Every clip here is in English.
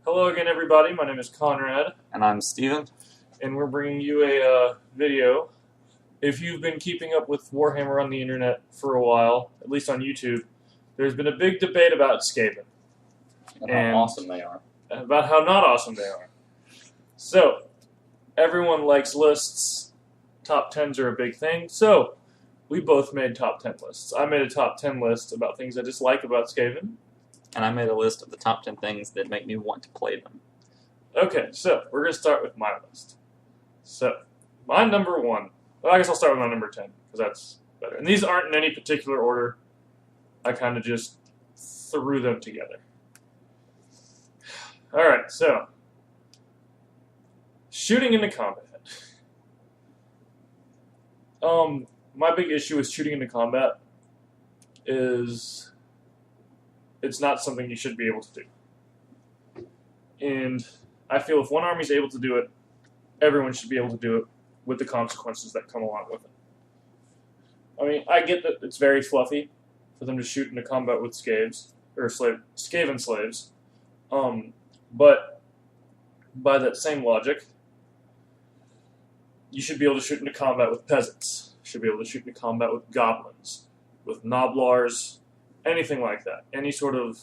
Hello again, everybody. My name is Conrad, And I'm Steven. and we're bringing you a video. If you've been keeping up with Warhammer on the internet for a while, at least on YouTube, there's been a big debate about Skaven And And- how awesome they are. about how not awesome they are. So, everyone likes lists. Top 10s are a big thing. So, we both made top 10 lists. I made a top 10 list about things I dislike about Skaven. And I made a list of the top 10 things that make me want to play them. Okay, so we're going to start with my list. So, my number one. Well, I guess I'll start with my number 10, because that's better. And these aren't in any particular order. I kind of just threw them together. Alright, so. Shooting into combat. My big issue with shooting into combat is it's not something you should be able to do. And I feel if one army is able to do it, everyone should be able to do it with the consequences that come along with it. I mean, I get that it's very fluffy for them to shoot into combat with Skaven slaves, but by that same logic, you should be able to shoot into combat with peasants. You should be able to shoot into combat with goblins, with noblars, anything like that. Any sort of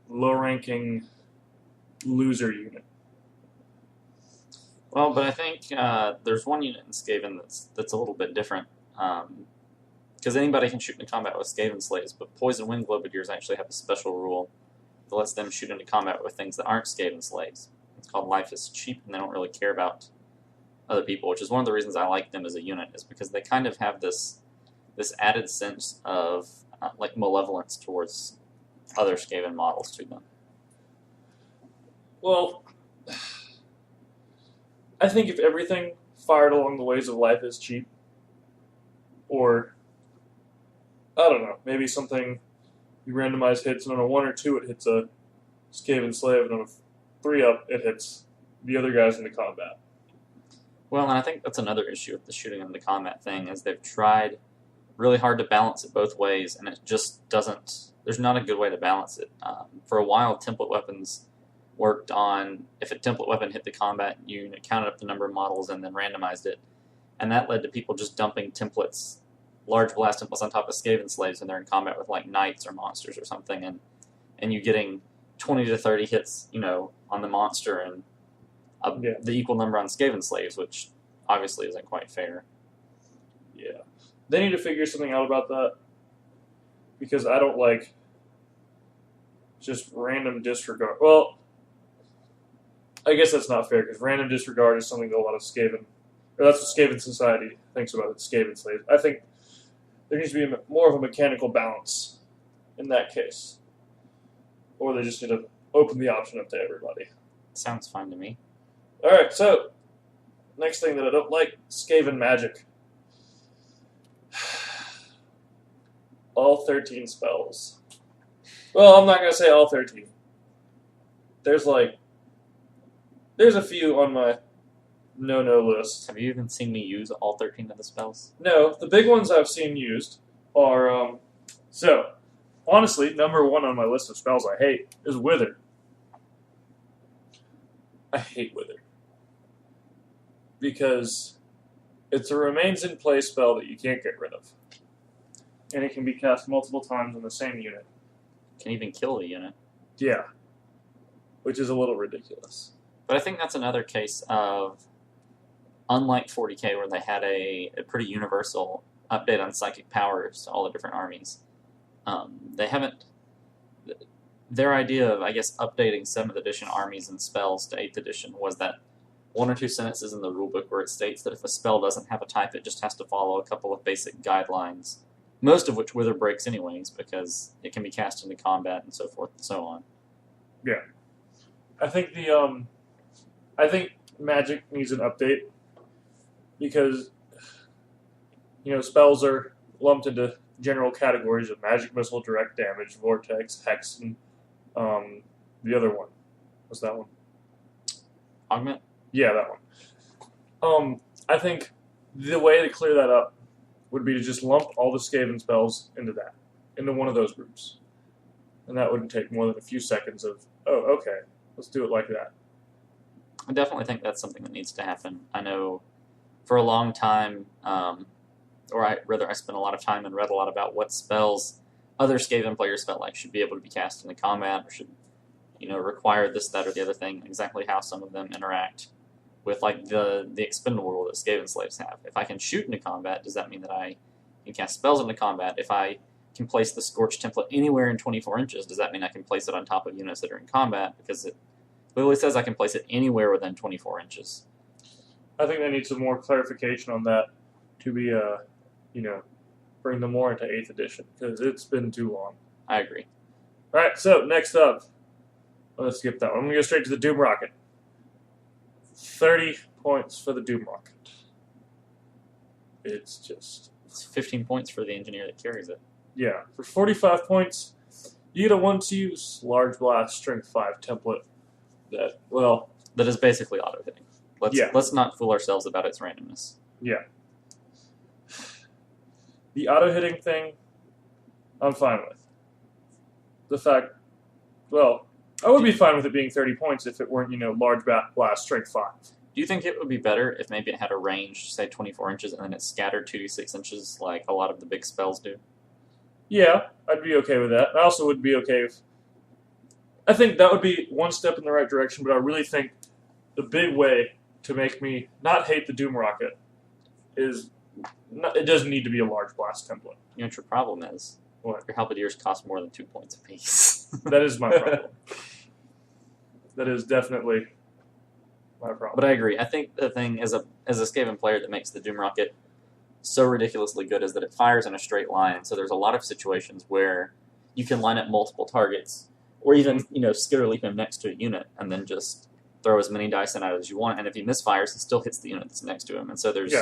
low-ranking loser unit. Well, but I think there's one unit in Skaven that's a little bit different. Because anybody can shoot into combat with Skaven slaves, but Poison Wind Globadiers actually have a special rule that lets them shoot into combat with things that aren't Skaven slaves. It's called Life is Cheap, and they don't really care about other people, which is one of the reasons I like them as a unit, is because they kind of have this added sense of like malevolence towards other Skaven models to them. Well, I think if everything fired along the ways of Life is Cheap, or, I don't know, maybe something you randomize hits, and on a 1 or 2 it hits a Skaven slave, and on a 3-up it hits the other guys in the combat. Well, and I think that's another issue with the shooting into combat thing, is they've tried really hard to balance it both ways, and it just doesn't. There's not a good way to balance it. For a while, template weapons worked on if a template weapon hit the combat unit, counted up the number of models, and then randomized it, and that led to people just dumping templates, large blast templates on top of Skaven slaves when they're in combat with like knights or monsters or something, and you getting 20 to 30 hits, on the monster and the equal number on Skaven slaves, which obviously isn't quite fair. Yeah. They need to figure something out about that, because I don't like just random disregard. Well, I guess that's not fair, because random disregard is something that a lot of Skaven, or that's what Skaven society thinks about it, Skaven slaves. I think there needs to be more of a mechanical balance in that case. Or they just need to open the option up to everybody. Sounds fine to me. Alright, so, next thing that I don't like, Skaven magic. All 13 spells. Well, I'm not going to say all 13. There's a few on my no-no list. Have you even seen me use all 13 of the spells? No, the big ones I've seen used are, so, honestly, number 1 on my list of spells I hate is Wither. I hate Wither. Because it's a remains in play spell that you can't get rid of. And it can be cast multiple times on the same unit. Can even kill the unit. Yeah. Which is a little ridiculous. But I think that's another case of, unlike 40k where they had a pretty universal update on psychic powers to all the different armies, they haven't. Their idea of, I guess, updating 7th edition armies and spells to 8th edition was that 1 or 2 sentences in the rulebook where it states that if a spell doesn't have a type, it just has to follow a couple of basic guidelines, most of which Wither breaks anyways, because it can be cast into combat and so forth and so on. Yeah. I think I think magic needs an update, because, spells are lumped into general categories of magic missile, direct damage, vortex, hex, and the other one. What's that one? Augment? Yeah, that one. I think the way to clear that up would be to just lump all the Skaven spells into one of those groups. And that wouldn't take more than a few seconds of, oh, okay, Let's do it like that. I definitely think that's something that needs to happen. I know for a long time, I spent a lot of time and read a lot about what spells other Skaven players felt like should be able to be cast into combat, or should, require this, that, or the other thing, exactly how some of them interact with, like, the expendable rule that Skaven slaves have. If I can shoot into combat, does that mean that I can cast spells into combat? If I can place the Scorch template anywhere in 24 inches, does that mean I can place it on top of units that are in combat? Because it literally says I can place it anywhere within 24 inches. I think they need some more clarification on that to be, bring them more into 8th edition, because it's been too long. I agree. All right, so next up, let's skip that one. I'm going to go straight to the Doom Rocket. 30 points for the Doom Rocket. It's 15 points for the engineer that carries it. Yeah, for 45 points, you get a 1-to-use Large Blast Strength 5 template that is basically auto-hitting. Let's not fool ourselves about its randomness. Yeah. The auto-hitting thing, I'm fine with. The fact, I would be fine with it being 30 points if it weren't, Large Blast Strength 5. Do you think it would be better if maybe it had a range, say 24 inches, and then it scattered 2d6 inches like a lot of the big spells do? Yeah, I'd be okay with that. I also would be okay if... I think that would be one step in the right direction, but I really think the big way to make me not hate the Doom Rocket is... it doesn't need to be a Large Blast template. You know what your problem is? What? Your Halberdiers cost more than 2 points apiece. That is my problem. That is definitely my problem. But I agree. I think the thing as a Skaven player that makes the Doom Rocket so ridiculously good is that it fires in a straight line. So there's a lot of situations where you can line up multiple targets, or even skitter leap him next to a unit and then just throw as many dice in at it as you want. And if he misfires, he still hits the unit that's next to him. And so there's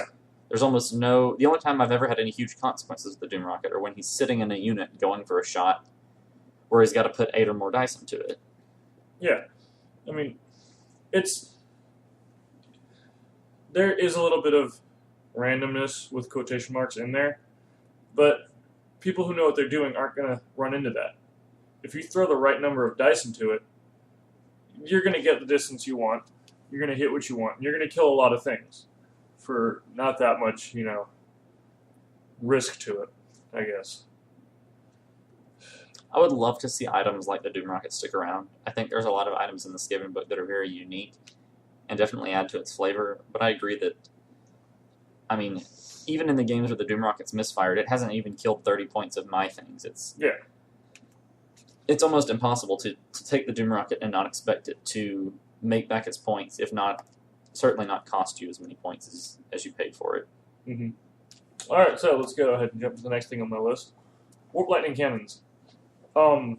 almost no... The only time I've ever had any huge consequences with the Doom Rocket are when he's sitting in a unit going for a shot where he's got to put 8 or more dice into it. Yeah. I mean, there is a little bit of randomness with quotation marks in there, but people who know what they're doing aren't going to run into that. If you throw the right number of dice into it, you're going to get the distance you want, you're going to hit what you want, and you're going to kill a lot of things for not that much, risk to it, I guess. I would love to see items like the Doom Rocket stick around. I think there's a lot of items in the Skaven book that are very unique and definitely add to its flavor, but I agree that, even in the games where the Doom Rocket's misfired, it hasn't even killed 30 points of my things. It's almost impossible to take the Doom Rocket and not expect it to make back its points, if not, certainly not cost you as many points as you paid for it. Mm-hmm. All right, so let's go ahead and jump to the next thing on my list. Warp Lightning Cannons. Right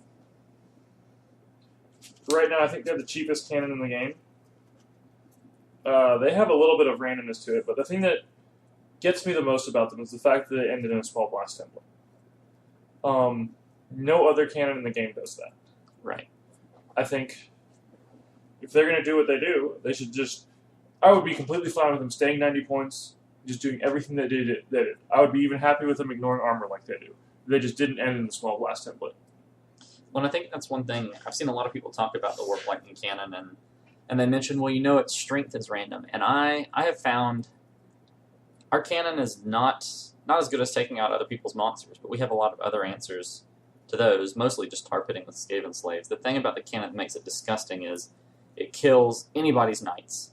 now, I think they're the cheapest cannon in the game. They have a little bit of randomness to it, but the thing that gets me the most about them is the fact that they ended in a small blast template. No other cannon in the game does that. Right. I think if they're going to do what they do, they should just... I would be completely fine with them staying 90 points, just doing everything they did. I would be even happy with them ignoring armor like they do. They just didn't end in the small blast template. Well, I think that's one thing. I've seen a lot of people talk about the Warp Lightning Cannon, and they mention, its strength is random. And I have found our cannon is not as good as taking out other people's monsters, but we have a lot of other answers to those, mostly just tar pitting with Skaven slaves. The thing about the cannon that makes it disgusting is it kills anybody's knights.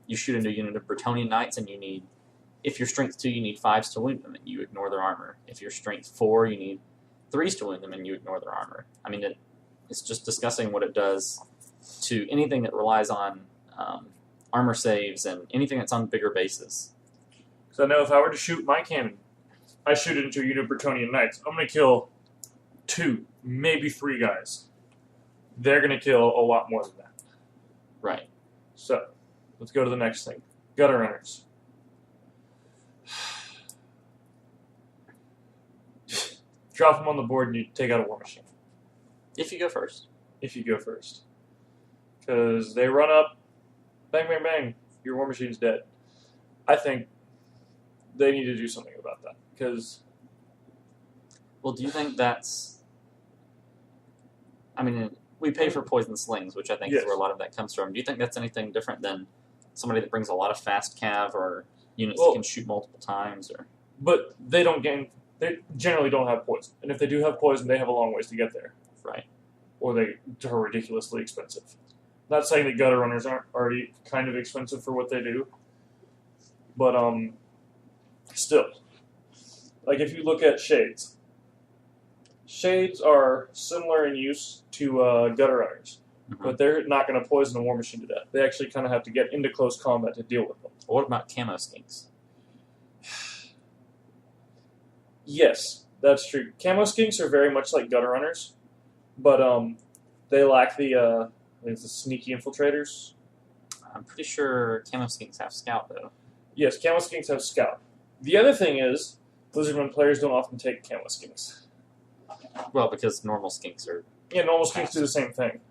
You shoot into a unit of Bretonnian knights, and if you're strength 2, you need 5s to wound them, and you ignore their armor. If you're strength 4, you need 3s to wound them, and you ignore their armor. It's just disgusting what it does to anything that relies on armor saves and anything that's on bigger bases. Because I know if I were to shoot my cannon, I shoot it into a unit of Bretonnian knights, I'm going to kill 2, maybe 3 guys. They're going to kill a lot more than that. Right. So, let's go to the next thing. Gutter runners. Drop them on the board and you take out a war machine. If you go first. Because they run up, bang, bang, bang, your war machine's dead. I think they need to do something about that. Because... Well, do you think that's... we pay for poison slings, which I think is Yes. where a lot of that comes from. Do you think that's anything different than somebody that brings a lot of fast cav or units that can shoot multiple times? Or But they don't gain. They generally don't have poison, and if they do have poison, they have a long ways to get there. right? Or they are ridiculously expensive. Not saying that gutter runners aren't already kind of expensive for what they do, but still, like if you look at shades, shades are similar in use to gutter runners, but they're not going to poison a war machine to death. They actually kind of have to get into close combat to deal with them. What about camo skinks? Yes, that's true. Camo skinks are very much like gutter runners, but they lack the the sneaky infiltrators. I'm pretty sure camo skinks have scout though. Yes, camo skinks have scout. The other thing is, Blizzardman players don't often take camo skinks. Well, because normal skinks are Normal skinks do the same thing.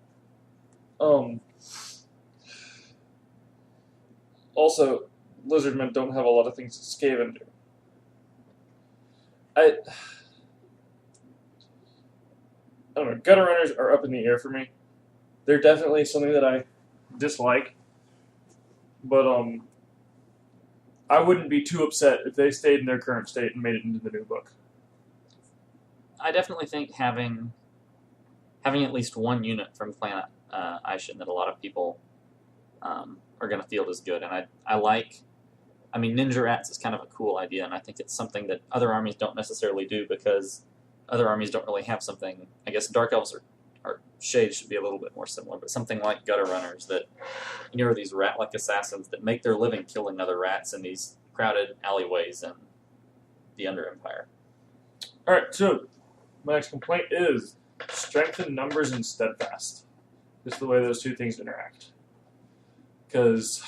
Also, Lizardmen don't have a lot of things that Skaven do. I don't know. Gutter runners are up in the air for me. They're definitely something that I dislike, but I wouldn't be too upset if they stayed in their current state and made it into the new book. I definitely think having at least one unit from Planet Ishin that a lot of people are going to field is good, and I like. I mean, Ninja Rats is kind of a cool idea, and I think it's something that other armies don't necessarily do because other armies don't really have something. I guess Dark Elves or Shades should be a little bit more similar, but something like Gutter Runners that are these rat-like assassins that make their living killing other rats in these crowded alleyways in the Under Empire. All right, so my next complaint is strength in numbers and steadfast. Just the way those two things interact. Because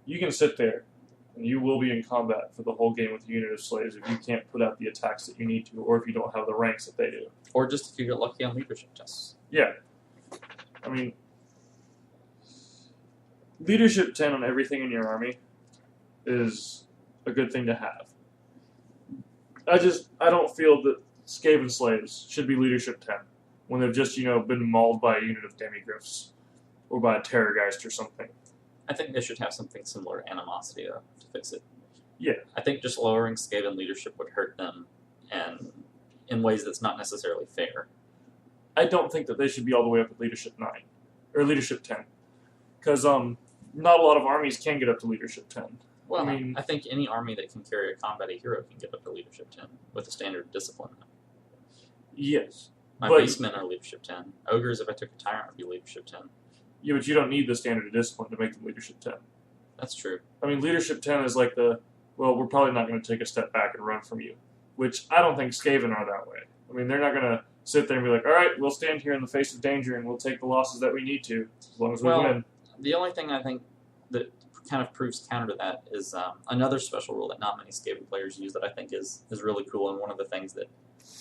you can sit there and you will be in combat for the whole game with a unit of slaves if you can't put out the attacks that you need to, or if you don't have the ranks that they do. Or just if you get lucky on leadership tests. Yeah. I mean, leadership 10 on everything in your army is a good thing to have. I don't feel that Skaven slaves should be leadership 10 when they've just, been mauled by a unit of demigriffs or by a terrorgeist or something. I think they should have something similar to animosity, though, to fix it. Yeah. I think just lowering Skaven leadership would hurt them, and in ways that's not necessarily fair. I don't think that they should be all the way up at leadership 9 or leadership 10, because not a lot of armies can get up to leadership 10. Well, I think any army that can carry a combat hero can get up to leadership 10 with a standard discipline. Yes. My basemen are leadership 10. Ogres, if I took a tyrant, would be leadership 10. Yeah, but you don't need the standard of discipline to make them leadership 10. That's true. I mean, leadership 10 is like we're probably not going to take a step back and run from you, which I don't think Skaven are that way. I mean, they're not going to sit there and be like, all right, we'll stand here in the face of danger and we'll take the losses that we need to, as long as we win. The only thing I think that kind of proves counter to that is another special rule that not many Skaven players use that I think is really cool, and one of the things that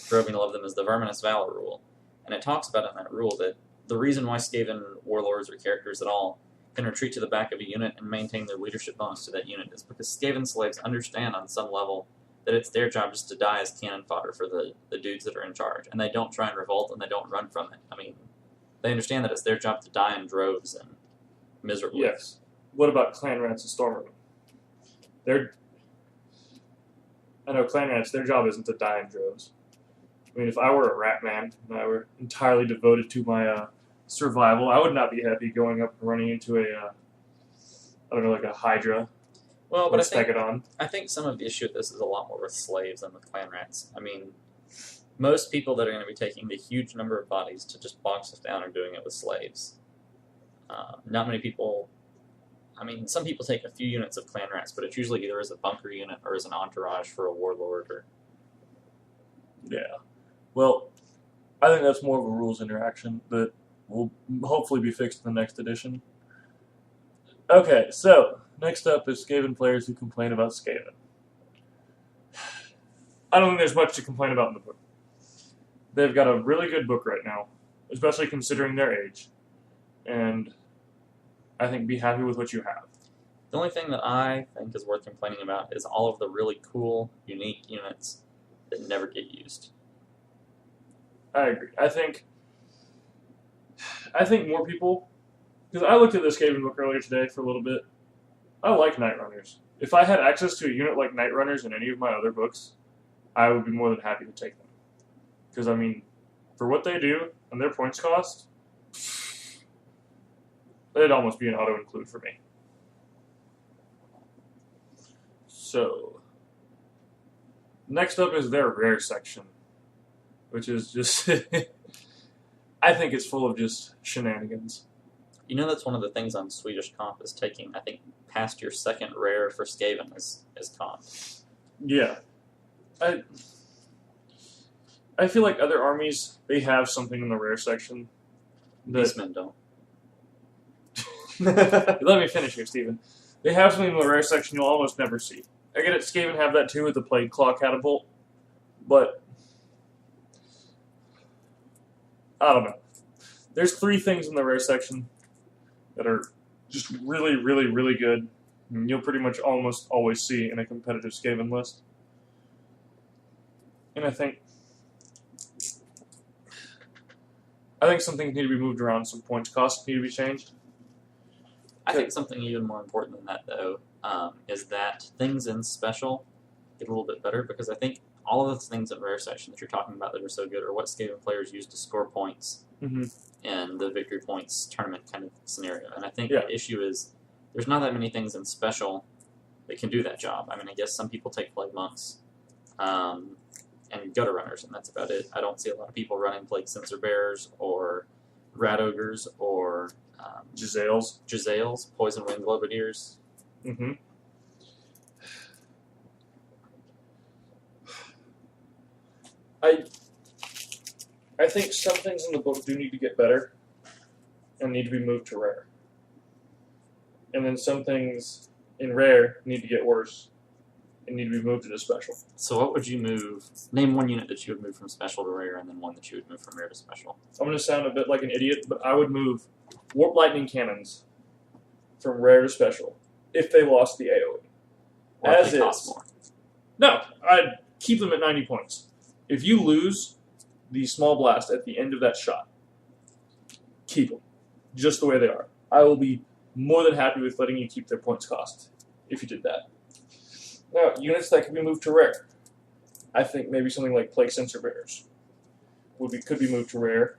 drove me to love them is the Verminous Valor rule. And it talks about in that rule that the reason why Skaven warlords or characters at all can retreat to the back of a unit and maintain their leadership bonus to that unit is because Skaven slaves understand on some level that it's their job just to die as cannon fodder for the dudes that are in charge. And they don't try and revolt, and they don't run from it. I mean, they understand that it's their job to die in droves and miserably. Yes. What about Clan Rats and Stormwomen? I know Clan Rats, their job isn't to die in droves. I mean, if I were a rat man and I were entirely devoted to my survival, I would not be happy going up and running into like a Hydra. Well, but Stegodon. I think some of the issue with this is a lot more with slaves than with Clan Rats. I mean, most people that are going to be taking the huge number of bodies to just box us down are doing it with slaves. Not many people... I mean, some people take a few units of Clan Rats, but it's usually either as a bunker unit or as an entourage for a warlord. Yeah. Well, I think that's more of a rules interaction that will hopefully be fixed in the next edition. Okay, so next up is Skaven players who complain about Skaven. I don't think there's much to complain about in the book. They've got a really good book right now, especially considering their age. And I think be happy with what you have. The only thing that I think is worth complaining about is all of the really cool, unique units that never get used. I agree. I think more people, because I looked at this Skaven book earlier today for a little bit. I like Night Runners. If I had access to a unit like Night Runners in any of my other books, I would be more than happy to take them. Because, I mean, for what they do and their points cost, it'd almost be an auto-include for me. So, next up is their rare section, which is just, I think it's full of just shenanigans. You know, that's one of the things on Swedish comp is taking, I think, past your second rare for Skaven is comp. Yeah. I feel like other armies, they have something in the rare section. Beastmen don't. Let me finish here, Steven. They have something in the rare section you'll almost never see. I get it, Skaven have that too with the Plague Claw Catapult, but I don't know. There's 3 things in the rare section that are just really, really, really good. And you'll pretty much almost always see in a competitive Skaven list. And I think some things need to be moved around. Some points costs need to be changed. I think something even more important than that, though, is that things in special get a little bit better, because I think all of those things in rare section that you're talking about that are so good are what Skaven players use to score points in the victory points tournament kind of scenario. And I think the issue is there's not that many things in special that can do that job. I mean, I guess some people take Plague Monks and Gutter Runners, and that's about it. I don't see a lot of people running Plague Censer Bearers or Rat Ogres or Giselles, Poison Wing Globadiers. Mm-hmm. I think some things in the book do need to get better and need to be moved to rare. And then some things in rare need to get worse and need to be moved into special. So what would you move? Name one unit that you would move from special to rare, and then one that you would move from rare to special. I'm going to sound a bit like an idiot, but I would move Warp Lightning Cannons from rare to special if they lost the AoE. Or if they cost more. No, I'd keep them at 90 points. If you lose the small blast at the end of that shot, keep them just the way they are. I will be more than happy with letting you keep their points cost if you did that. Now, units that could be moved to rare. I think maybe something like Plague Censer Bearers could be moved to rare.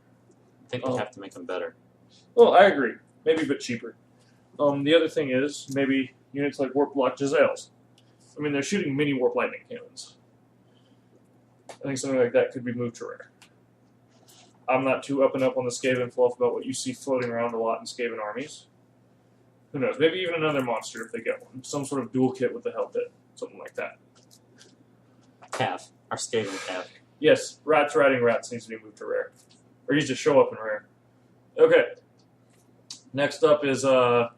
I think we have to make them better. Well, I agree. Maybe a bit cheaper. The other thing is maybe units like Warp Block Giselles. I mean, they're shooting mini Warp Lightning Cannons. I think something like that could be moved to rare. I'm not too up and up on the Skaven fluff about what you see floating around a lot in Skaven armies. Who knows? Maybe even another monster if they get one. Some sort of dual kit with the Hell Pit. Something like that. Cav. Our Skaven Cav. Yes, Rats Riding Rats needs to be moved to rare. Or needs to show up in rare. Okay. Next up is the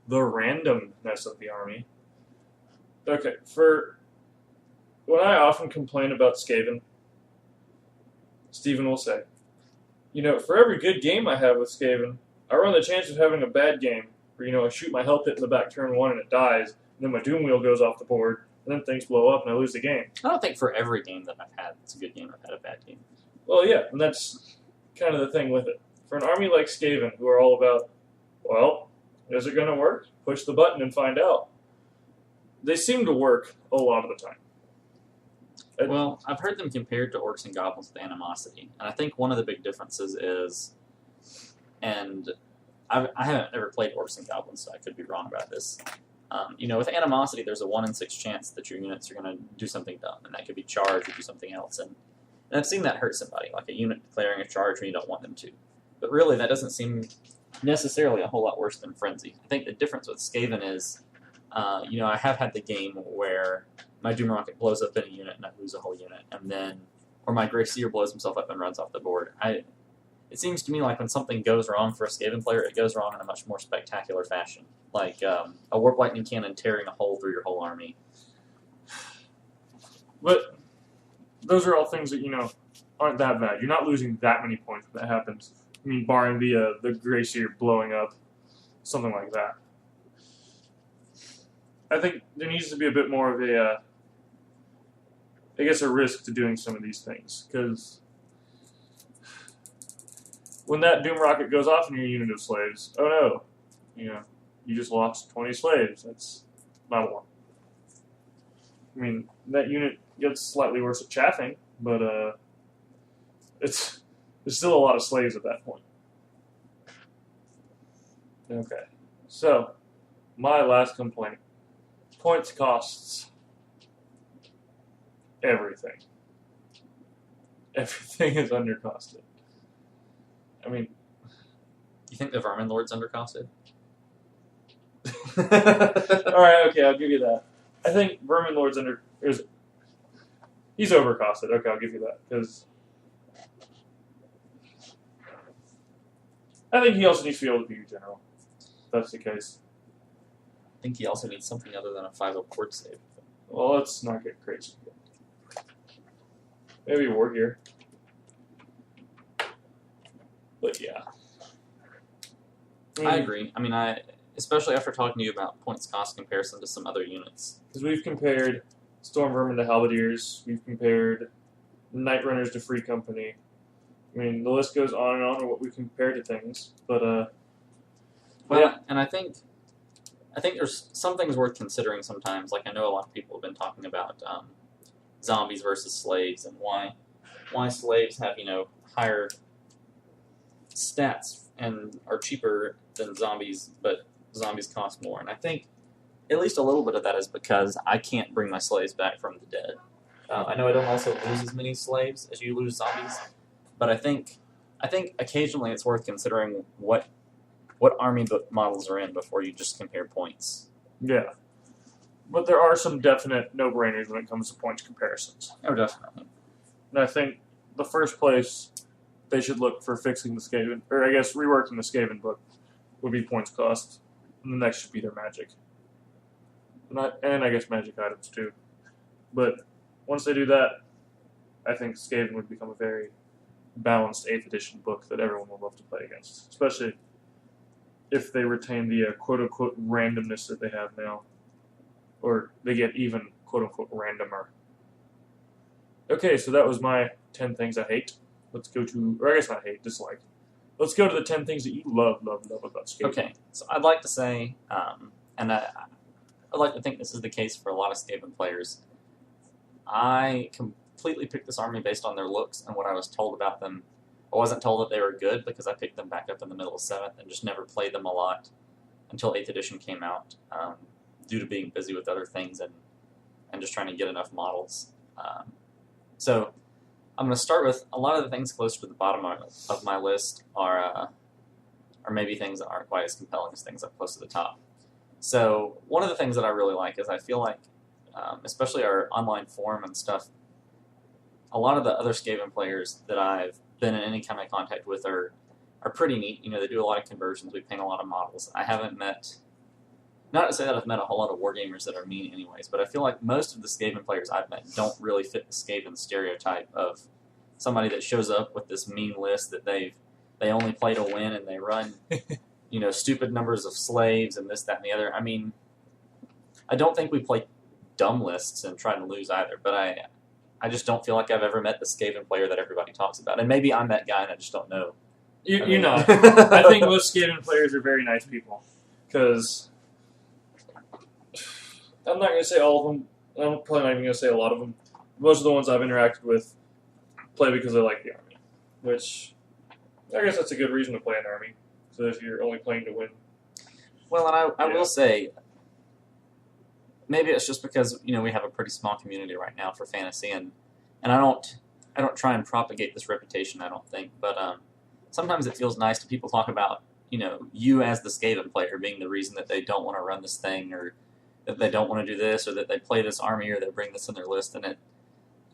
randomness of the army. Okay, when I often complain about Skaven, Steven will say, you know, for every good game I have with Skaven, I run the chance of having a bad game where, I shoot my Hell Pit in the back turn 1 and it dies, and then my Doom Wheel goes off the board, and then things blow up and I lose the game. I don't think for every game that I've had it's a good game, I've had a bad game. Well, yeah, and that's kind of the thing with it. For an army like Skaven, who are all about, well, is it going to work? Push the button and find out. They seem to work a lot of the time. Well, I've heard them compared to Orcs and Goblins with Animosity, and I think one of the big differences is, and I haven't ever played Orcs and Goblins, so I could be wrong about this. With Animosity, there's a 1 in 6 chance that your units are going to do something dumb, and that could be charge or do something else, and I've seen that hurt somebody, like a unit declaring a charge when you don't want them to. But really, that doesn't seem necessarily a whole lot worse than Frenzy. I think the difference with Skaven is, I have had the game where my Doom Rocket blows up in a unit and I lose a whole unit, and then, or my Grey Seer blows himself up and runs off the board. It seems to me like when something goes wrong for a Skaven player, it goes wrong in a much more spectacular fashion. Like a Warp Lightning Cannon tearing a hole through your whole army. But those are all things that, aren't that bad. You're not losing that many points when that happens. I mean, barring the Grey Seer blowing up, something like that. I think there needs to be a bit more of a risk to doing some of these things, because when that doom rocket goes off in your unit of slaves, oh no, you just lost 20 slaves. That's not a lot. I mean, that unit gets slightly worse at chaffing, but there's still a lot of slaves at that point. Okay, so my last complaint: points costs everything. Everything is undercosted. I mean, You think the Vermin Lord's undercosted? all right, okay, I'll give you that. I think Vermin Lord's he's overcosted. Okay, I'll give you that because I think he also needs to be able to be a general. If that's the case. I think he also needs something other than a 5-0 cord save. Well, let's not get crazy. Maybe War here. But yeah. I agree. I mean, especially after talking to you about points cost comparison to some other units. Because we've compared Storm Vermin to Halberdiers, we've compared Night Runners to Free Company. I mean, the list goes on and on of what we compare to things, but well, yeah. And I think there's some things worth considering sometimes. Like I know a lot of people have been talking about zombies versus slaves and why slaves have higher stats and are cheaper than zombies, but zombies cost more. And I think at least a little bit of that is because I can't bring my slaves back from the dead. I know I don't also lose as many slaves as you lose zombies, but I think occasionally it's worth considering what army models are in before you just compare points. Yeah. But there are some definite no-brainers when it comes to points comparisons. Oh, definitely. And I think the first place they should look for fixing the Skaven, or I guess reworking the Skaven book, would be points cost. And the next should be their magic. And I guess magic items too. But once they do that, I think Skaven would become a very balanced 8th edition book that everyone will love to play against. Especially if they retain the quote-unquote randomness that they have now. Or they get even quote-unquote randomer. Okay, so that was my 10 things I hate. Let's go to, or I guess not hate, dislike. Let's go to the 10 things that you love about Skaven. Okay, so I'd like to say, and I'd like to think this is the case for a lot of Skaven players, I completely picked this army based on their looks and what I was told about them. I wasn't told that they were good because I picked them back up in the middle of 7th and just never played them a lot until 8th edition came out, due to being busy with other things and just trying to get enough models. So I'm going to start with a lot of the things close to the bottom of my list are maybe things that aren't quite as compelling as things up close to the top. So one of the things that I really like is I feel like, especially our online forum and stuff, a lot of the other Skaven players that I've been in any kind of contact with are pretty neat. They do a lot of conversions. We paint a lot of models. I haven't met, not to say that I've met a whole lot of wargamers that are mean anyways, but I feel like most of the Skaven players I've met don't really fit the Skaven stereotype of somebody that shows up with this mean list that they only play to win and they run, stupid numbers of slaves and this, that, and the other. I mean, I don't think we play dumb lists and try to lose either, but I just don't feel like I've ever met the Skaven player that everybody talks about. And maybe I'm that guy and I just don't know. You're not. I think most Skaven players are very nice people. Because I'm not going to say all of them. I'm probably not even going to say a lot of them. Most of the ones I've interacted with play because they like the army. Which, I guess that's a good reason to play an army. So if you're only playing to win. Well, and I will say, maybe it's just because we have a pretty small community right now for fantasy, and I don't try and propagate this reputation. I don't think, but sometimes it feels nice to people talk about you as the Skaven player being the reason that they don't want to run this thing, or that they don't want to do this, or that they play this army, or they bring this in their list. And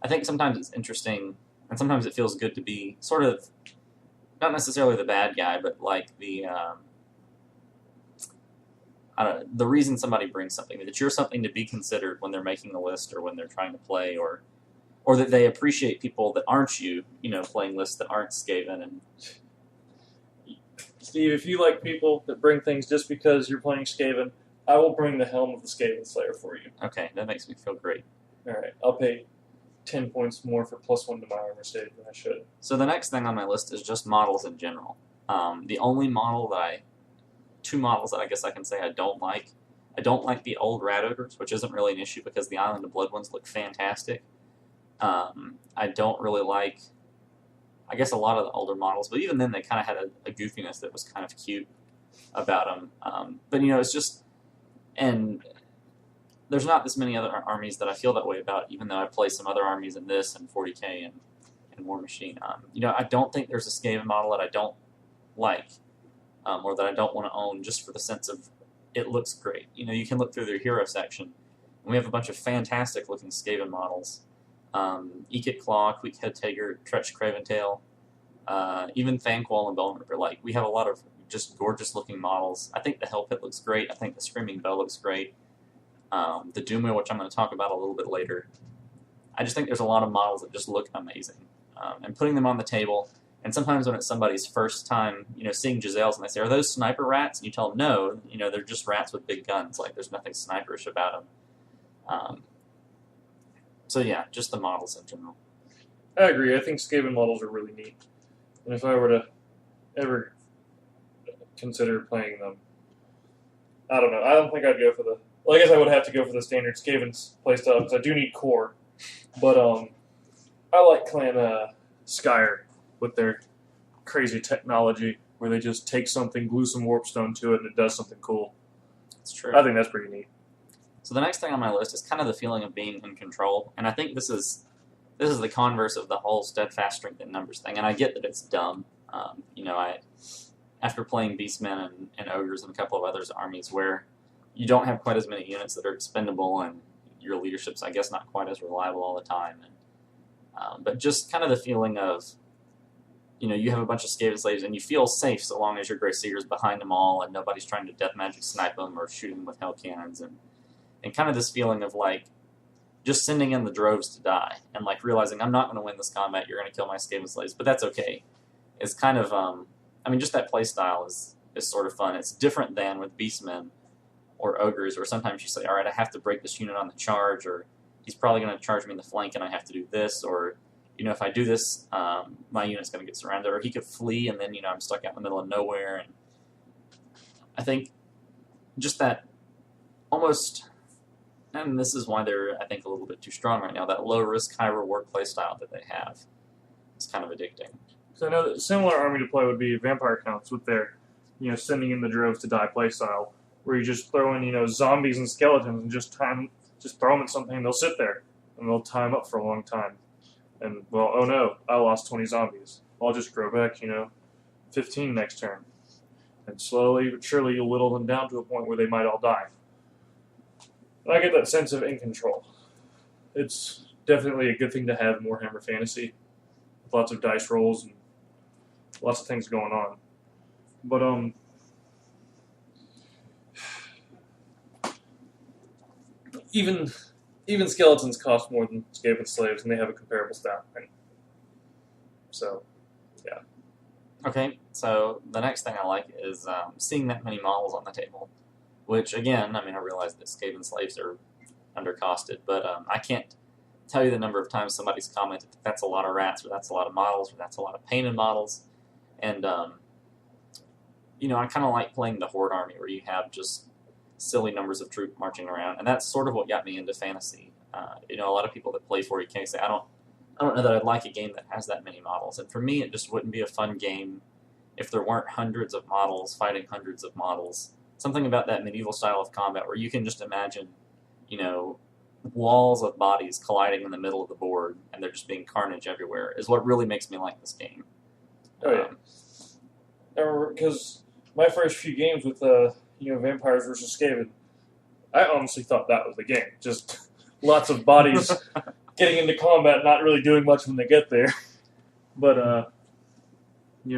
I think sometimes it's interesting, and sometimes it feels good to be sort of not necessarily the bad guy, but like the the reason somebody brings something, that you're something to be considered when they're making a list or when they're trying to play, or that they appreciate people that aren't playing lists that aren't Skaven. And Steve, if you like people that bring things just because you're playing Skaven, I will bring the helm of the Skaven Slayer for you. Okay, that makes me feel great. All right, I'll pay 10 points more for +1 to my armor save than I should. So the next thing on my list is just models in general. The only two models that I guess I can say I don't like. I don't like the old rat ogres, which isn't really an issue because the Island of Blood ones look fantastic. I don't really like, I guess, a lot of the older models, but even then they kind of had a goofiness that was kind of cute about them. But it's just, and there's not this many other armies that I feel that way about, even though I play some other armies in this and 40k and War Machine. I don't think there's a Skaven model that I don't like or that I don't want to own just for the sense of it looks great. You can look through their hero section, and we have a bunch of fantastic looking Skaven models. Ekit Claw, Quick Head Tager, Tretch Craventail, even Thanquol and Bone Ripper. We have a lot of just gorgeous looking models. I think the Hell Pit looks great. I think the Screaming Bow looks great. The Doomwheel, which I'm going to talk about a little bit later. I just think there's a lot of models that just look amazing. And putting them on the table, and sometimes when it's somebody's first time, seeing Giselles and they say, "Are those sniper rats?" And you tell them, "No, they're just rats with big guns. There's nothing sniperish about them." So yeah, just the models in general. I agree. I think Skaven models are really neat. And if I were to ever consider playing them, I don't know. I don't think I'd go for the... Well, I guess I would have to go for the standard Skaven's playstyle because I do need core. But I like Clan Skyer with their crazy technology where they just take something, glue some warpstone to it, and it does something cool. It's true. I think that's pretty neat. So the next thing on my list is kind of the feeling of being in control, and I think this is the converse of the whole steadfast strength in numbers thing. And I get that it's dumb. After playing Beastmen and Ogres and a couple of others armies where you don't have quite as many units that are expendable, and your leadership's, I guess, not quite as reliable all the time. But just kind of the feeling of, you have a bunch of Skaven slaves and you feel safe so long as your Grey Seeker's behind them all and nobody's trying to death magic snipe them or shoot them with hell cannons, and kind of this feeling of just sending in the droves to die and realizing I'm not going to win this combat, you're going to kill my Skaven slaves, but that's okay. It's kind of, just that play style is sort of fun. It's different than with Beastmen or Ogres, where sometimes you say, all right, I have to break this unit on the charge, or he's probably going to charge me in the flank and I have to do this, or, if I do this, my unit's going to get surrounded, or he could flee and then, I'm stuck out in the middle of nowhere. And I think just that almost, and this is why they're, I think, a little bit too strong right now, that low-risk, high-reward play style that they have is kind of addicting. So I know that a similar army to play would be Vampire Counts with their, sending in the droves to die play style, where you just throw in, zombies and skeletons and just throw them at something and they'll sit there and they'll tie them up for a long time. And, well, oh no, I lost 20 zombies. I'll just grow back, 15 next turn. And slowly but surely you'll whittle them down to a point where they might all die. And I get that sense of in control. It's definitely a good thing to have in Warhammer Fantasy. With lots of dice rolls and lots of things going on. But, even skeletons cost more than Skaven slaves, and they have a comparable stat. Right? So, yeah. Okay, so the next thing I like is seeing that many models on the table, which, again, I realize that Skaven slaves are undercosted, but I can't tell you the number of times somebody's commented that that's a lot of rats, or that's a lot of models, or that's a lot of painted models, and, I kind of like playing the Horde army, where you have just silly numbers of troops marching around, and that's sort of what got me into fantasy. A lot of people that play 40k say, I don't know that I'd like a game that has that many models, and for me it just wouldn't be a fun game if there weren't hundreds of models fighting hundreds of models. Something about that medieval style of combat where you can just imagine, walls of bodies colliding in the middle of the board and there just being carnage everywhere is what really makes me like this game. Oh yeah. Because my first few games with Vampires versus Skaven, I honestly thought that was the game. Just lots of bodies getting into combat, not really doing much when they get there. But,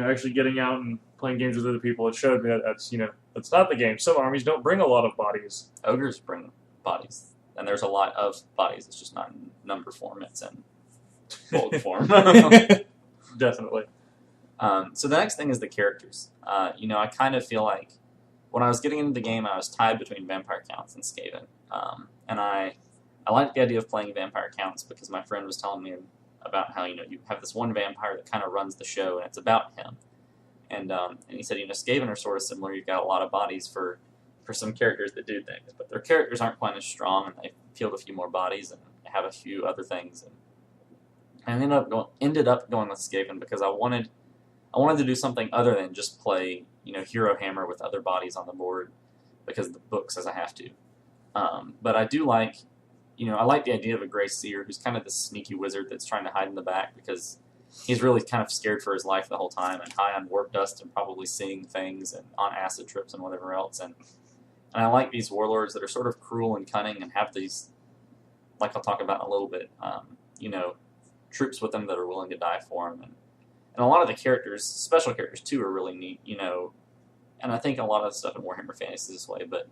actually getting out and playing games with other people, it showed me that that's not the game. Some armies don't bring a lot of bodies. Ogres bring bodies, and there's a lot of bodies. It's just not in number form, it's in bulk form. Definitely. So the next thing is the characters. I kind of feel like when I was getting into the game, I was tied between Vampire Counts and Skaven. And I I like the idea of playing vampire counts because my friend was telling me about how you have this one vampire that kind of runs the show and it's about him, and he said Skaven are sort of similar. You've got a lot of bodies for some characters that do things, but their characters aren't quite as strong, and they field a few more bodies and have a few other things. And I ended up going with Skaven because I wanted to do something other than just play Hero Hammer with other bodies on the board because the book says I have to. But I do like I like the idea of a Grey Seer who's kind of this sneaky wizard that's trying to hide in the back because he's really kind of scared for his life the whole time and high on warp dust and probably seeing things and on acid trips and whatever else. And I like these warlords that are sort of cruel and cunning and have these, like I'll talk about in a little bit, troops with them that are willing to die for them. And a lot of the characters, special characters too, are really neat, and I think a lot of the stuff in Warhammer Fantasy is this way, but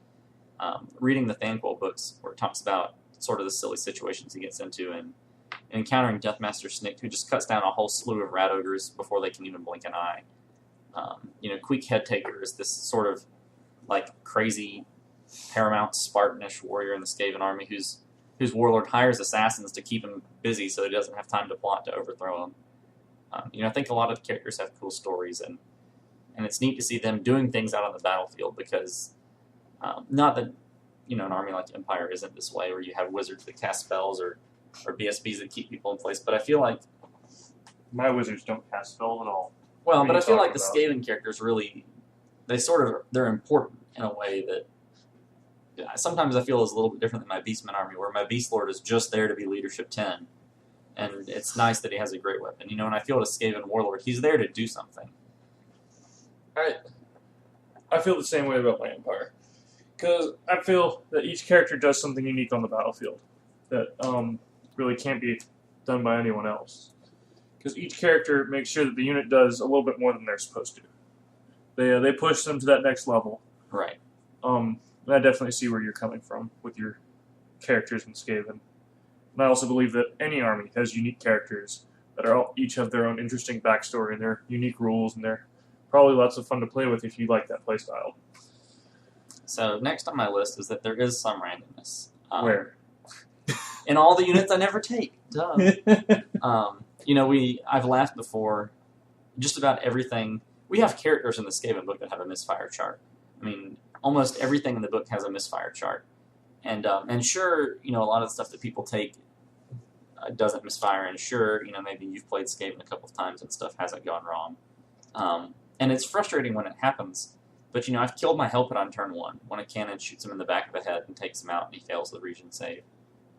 reading the Thanquol books where it talks about sort of the silly situations he gets into and encountering Deathmaster Snick, who just cuts down a whole slew of rat ogres before they can even blink an eye. Queek Headtaker is this sort of like crazy Paramount Spartanish warrior in the Skaven army whose warlord hires assassins to keep him busy so he doesn't have time to plot to overthrow him. I think a lot of the characters have cool stories, and it's neat to see them doing things out on the battlefield because not that an army like Empire isn't this way where you have wizards that cast spells or BSBs that keep people in place, but I feel like my wizards don't cast spells at all. Well, but I feel like the Skaven characters really, they're important in a way that sometimes I feel is a little bit different than my Beastman army, where my Beast Lord is just there to be leadership 10, and it's nice that he has a great weapon. And I feel a Skaven Warlord, he's there to do something. I feel the same way about my Empire. Because I feel that each character does something unique on the battlefield that really can't be done by anyone else. Because each character makes sure that the unit does a little bit more than they're supposed to. They push them to that next level. Right. And I definitely see where you're coming from with your characters in Skaven. And I also believe that any army has unique characters that each have their own interesting backstory and their unique rules, and they're probably lots of fun to play with if you like that playstyle. So next on my list is that there is some randomness. Where? In all the units I never take. Duh. I've laughed before. Just about everything. We have characters in the Skaven book that have a misfire chart. I mean, almost everything in the book has a misfire chart. And sure, a lot of the stuff that people take doesn't misfire. And sure, maybe you've played Skaven a couple of times and stuff hasn't gone wrong. And it's frustrating when it happens. But, I've killed my Hellpit on turn 1 when a cannon shoots him in the back of the head and takes him out and he fails the region save.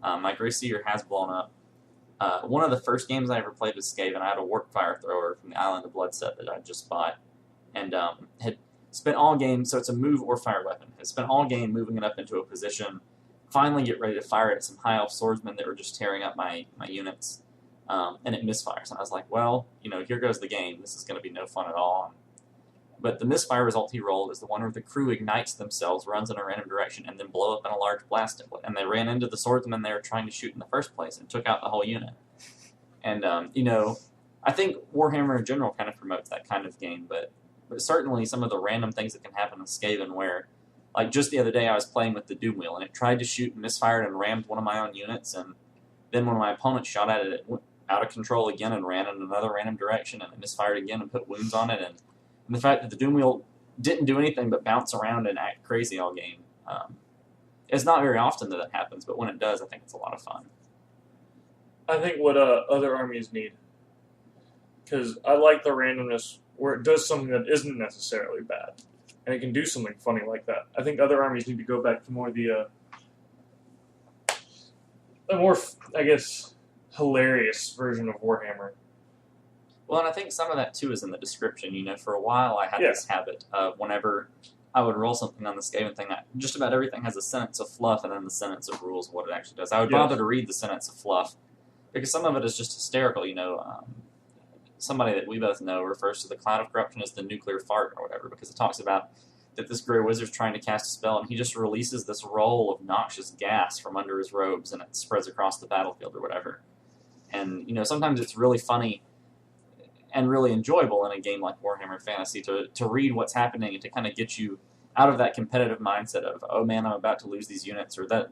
My Grey Seer has blown up. One of the first games I ever played with Skaven, I had a Warp Fire Thrower from the Island of Blood set that I just bought. And had spent all game, so it's a move or fire weapon, had spent all game moving it up into a position, finally get ready to fire it at some High Elf swordsmen that were just tearing up my units. And it misfires. And I was like, well, here goes the game. This is going to be no fun at all. But the misfire result he rolled is the one where the crew ignites themselves, runs in a random direction, and then blow up in a large blast template. And they ran into the swordsman they were trying to shoot in the first place and took out the whole unit. And, I think Warhammer in general kind of promotes that kind of game, but certainly some of the random things that can happen in Skaven where, like just the other day I was playing with the Doom Wheel, and it tried to shoot and misfired and rammed one of my own units, and then when my opponent shot at it, it went out of control again and ran in another random direction, and it misfired again and put wounds on it, and the fact that the Doom Wheel didn't do anything but bounce around and act crazy all game. It's not very often that happens, but when it does, I think it's a lot of fun. I think what other armies need, because I like the randomness where it does something that isn't necessarily bad, and it can do something funny like that. I think other armies need to go back to more the more, I guess, hilarious version of Warhammer. Well, and I think some of that, too, is in the description. For a while I had this habit of whenever I would roll something on the Skaven thing, just about everything has a sentence of fluff and then the sentence of rules of what it actually does. I would bother to read the sentence of fluff because some of it is just hysterical. Somebody that we both know refers to the cloud of corruption as the nuclear fart or whatever, because it talks about that this Grey Wizard's trying to cast a spell and he just releases this roll of noxious gas from under his robes and it spreads across the battlefield or whatever. And, sometimes it's really funny and really enjoyable in a game like Warhammer Fantasy to read what's happening and to kind of get you out of that competitive mindset of, oh man, I'm about to lose these units, or that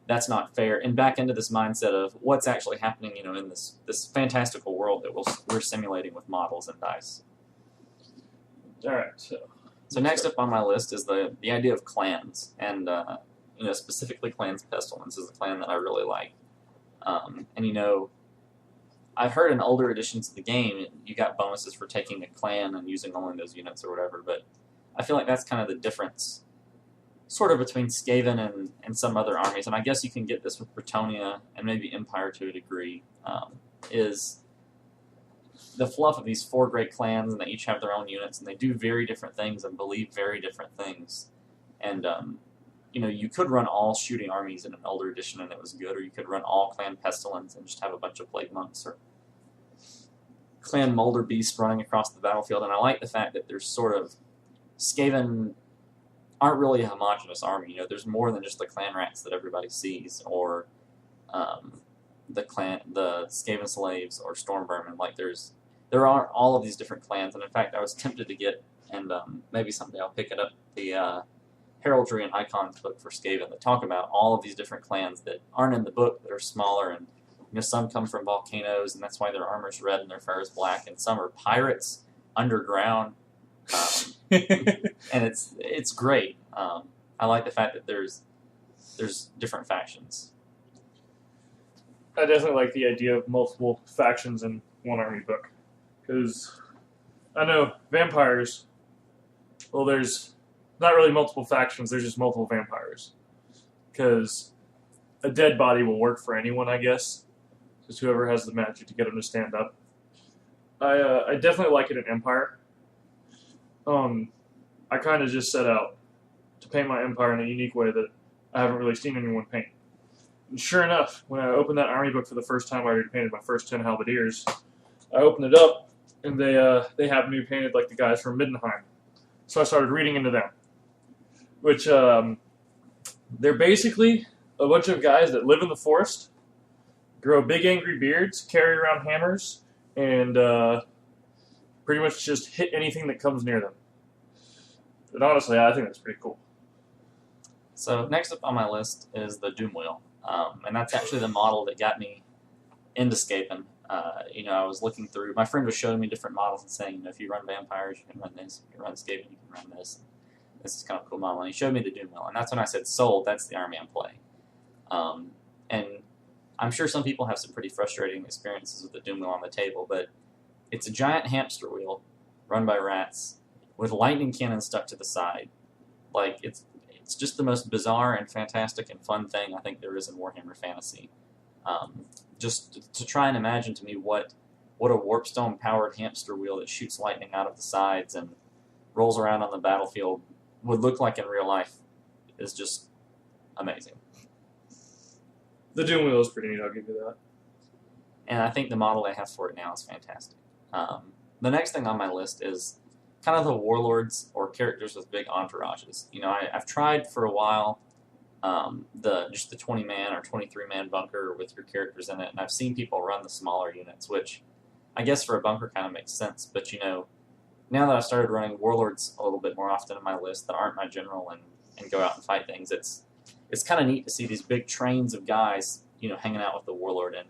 that's not fair, and back into this mindset of what's actually happening, in this fantastical world that we're simulating with models and dice. All right, so next up on my list is the idea of clans, and specifically Clans Pestilence is a clan that I really like, and I've heard in older editions of the game you got bonuses for taking a clan and using only those units or whatever, but I feel like that's kind of the difference sort of between Skaven and some other armies, and I guess you can get this with Bretonnia and maybe Empire to a degree, is the fluff of these 4 great clans, and they each have their own units, and they do very different things and believe very different things. And, you could run all shooting armies in an older edition and it was good, or you could run all Clan Pestilence and just have a bunch of Plague Monks, or Clan Molder Beast running across the battlefield. And I like the fact that there's sort of Skaven aren't really a homogenous army. There's more than just the clan rats that everybody sees, or the Skaven slaves or storm vermin. Like there are all of these different clans, and in fact, I was tempted to get, and maybe someday I'll pick it up, the Heraldry and Icons book for Skaven that talk about all of these different clans that aren't in the book, that are smaller, and some come from volcanoes, and that's why their armor's red and their fur is black, and some are pirates underground. And it's great. I like the fact that there's different factions. I definitely like the idea of multiple factions in one army book, because I know vampires. Well, there's not really multiple factions. There's just multiple vampires, because a dead body will work for anyone, I guess. Just whoever has the magic to get them to stand up. I definitely like it in Empire. I kind of just set out to paint my Empire in a unique way that I haven't really seen anyone paint. And sure enough, when I opened that army book for the first time, I already painted my first 10 halberdiers. I opened it up, and they have me painted like the guys from Middenheim. So I started reading into them, which they're basically a bunch of guys that live in the forest, grow big angry beards, carry around hammers, and pretty much just hit anything that comes near them. And honestly, I think that's pretty cool. So next up on my list is the Doom Wheel, and that's actually the model that got me into Skaven. I was looking through, my friend was showing me different models and saying, if you run vampires, you can run this. If you run Skaven, you can run this. This is kind of a cool model. And he showed me the Doom Wheel, and that's when I said, sold, that's the army I'm playing. And I'm sure some people have some pretty frustrating experiences with the Doom Wheel on the table, but it's a giant hamster wheel run by rats with lightning cannons stuck to the side. Like, it's just the most bizarre and fantastic and fun thing I think there is in Warhammer Fantasy. Just to try and imagine to me what a warpstone-powered hamster wheel that shoots lightning out of the sides and rolls around on the battlefield would look like in real life is just amazing. The Doom Wheel is pretty neat, I'll give you that. And I think the model they have for it now is fantastic. The next thing on my list is kind of the warlords or characters with big entourages. I've tried for a while just the 20-man or 23-man bunker with your characters in it, and I've seen people run the smaller units, which I guess for a bunker kind of makes sense. But now that I've started running warlords a little bit more often in my list that aren't my general and go out and fight things, it's kind of neat to see these big trains of guys hanging out with the warlord. And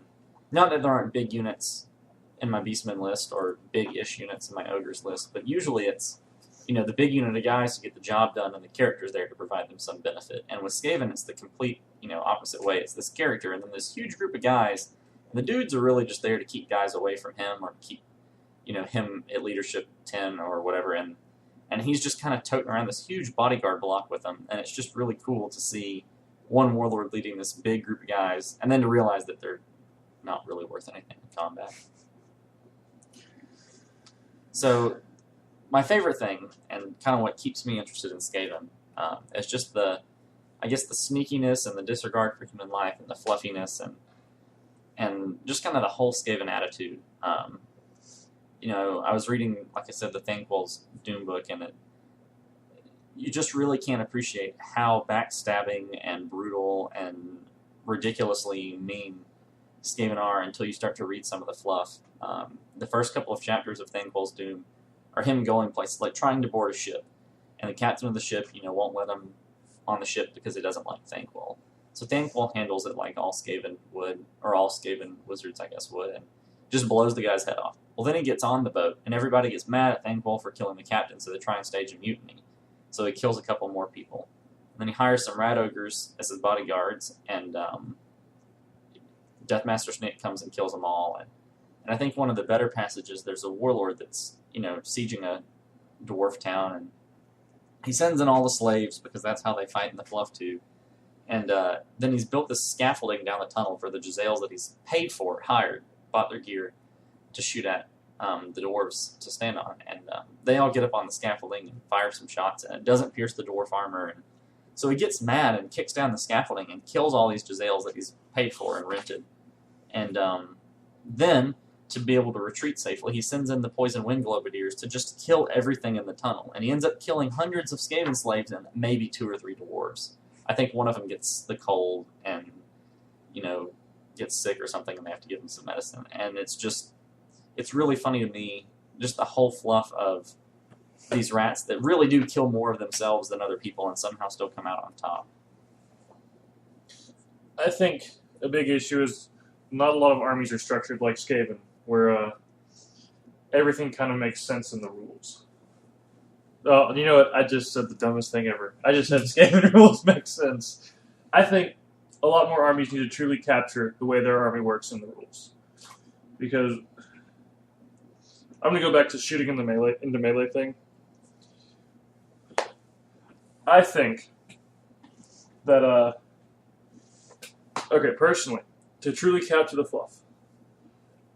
not that there aren't big units in my beastmen list or big-ish units in my ogres list, but usually it's the big unit of guys to get the job done, and the character's there to provide them some benefit. And with Skaven, it's the complete, opposite way. It's this character, and then this huge group of guys, and the dudes are really just there to keep guys away from him or keep, him at leadership 10 or whatever, and he's just kind of toting around this huge bodyguard block with him, and it's just really cool to see one warlord leading this big group of guys, and then to realize that they're not really worth anything in combat. So my favorite thing, and kind of what keeps me interested in Skaven, is just the sneakiness and the disregard for human life and the fluffiness and just kind of the whole Skaven attitude. I was reading, like I said, the Thanquol's Doom book, and you just really can't appreciate how backstabbing and brutal and ridiculously mean Skaven are until you start to read some of the fluff. The first couple of chapters of Thanquol's Doom are him going places, like trying to board a ship, and the captain of the ship, won't let him on the ship because he doesn't like Thanquol. So Thankful handles it like all Skaven would, or all Skaven wizards, I guess, would, and just blows the guy's head off. Well, then he gets on the boat, and everybody gets mad at Thankful for killing the captain, so they try and stage a mutiny. So he kills a couple more people. And then he hires some rat ogres as his bodyguards, and Deathmaster Snake comes and kills them all. And I think one of the better passages, there's a warlord that's, sieging a dwarf town, and he sends in all the slaves because that's how they fight in the fluff too. And then he's built this scaffolding down the tunnel for the Jezzails that he's paid for, hired, bought their gear to shoot at the dwarves to stand on. And they all get up on the scaffolding and fire some shots, and it doesn't pierce the dwarf armor. And so he gets mad and kicks down the scaffolding and kills all these Jezzails that he's paid for and rented. And then, to be able to retreat safely, he sends in the poison wind globadiers to just kill everything in the tunnel. And he ends up killing hundreds of Skaven slaves and maybe 2 or 3 dwarves. I think one of them gets the cold and, gets sick or something, and they have to give him some medicine. And it's really funny to me, just the whole fluff of these rats that really do kill more of themselves than other people and somehow still come out on top. I think a big issue is not a lot of armies are structured like Skaven, where everything kind of makes sense in the rules. Oh, you know what? I just said the dumbest thing ever. I just said Skaven rules make sense. I think a lot more armies need to truly capture the way their army works in the rules. Because I'm going to go back to shooting in the melee thing. I think that, okay, personally, to truly capture the fluff,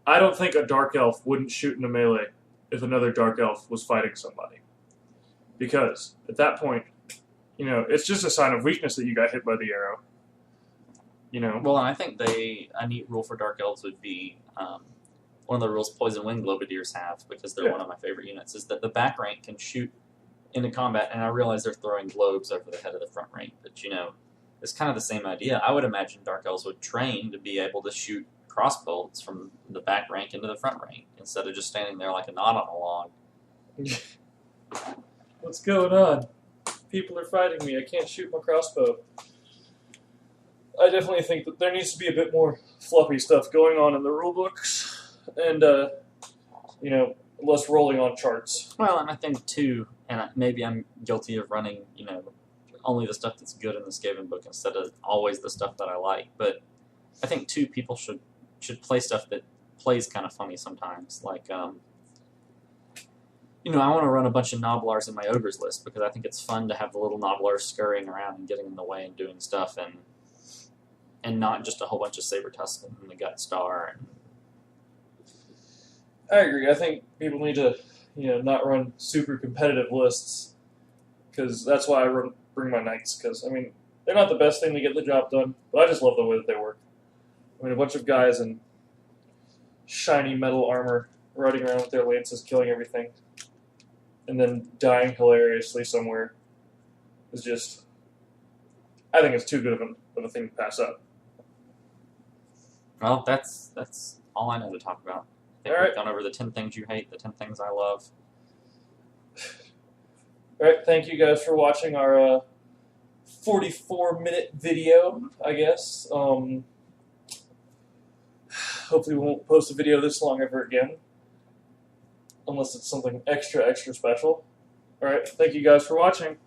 I don't think a Dark Elf wouldn't shoot in a melee if another Dark Elf was fighting somebody. Because, at that point, it's just a sign of weakness that you got hit by the arrow. Well, and I think a neat rule for Dark Elves would be, one of the rules Poison Wind Globadiers have, because they're one of my favorite units, is that the back rank can shoot into combat, and I realize they're throwing globes over the head of the front rank, but, it's kind of the same idea. I would imagine Dark Elves would train to be able to shoot crossbolts from the back rank into the front rank, instead of just standing there like a knot on a log. What's going on? People are fighting me. I can't shoot my crossbow. I definitely think that there needs to be a bit more fluffy stuff going on in the rule books, and less rolling on charts. Well, and I think too, and maybe I'm guilty of running, only the stuff that's good in the Skaven book instead of always the stuff that I like. But I think too, people should play stuff that plays kind of funny sometimes. Like, I want to run a bunch of Noblars in my Ogres list because I think it's fun to have the little Noblars scurrying around and getting in the way and doing stuff, and not just a whole bunch of Saber Tusken and the Gut Star. I agree. I think people need to, not run super competitive lists, because that's why I bring my Knights, because, they're not the best thing to get the job done, but I just love the way that they work. A bunch of guys in shiny metal armor riding around with their lances killing everything, and then dying hilariously somewhere is just, I think it's too good of a thing to pass up. Well, that's all I know to talk about. I think we've gone over the 10 things you hate, the 10 things I love. Alright, thank you guys for watching our 44-minute video, I guess. Hopefully we won't post a video this long ever again. Unless it's something extra, extra special. Alright, thank you guys for watching.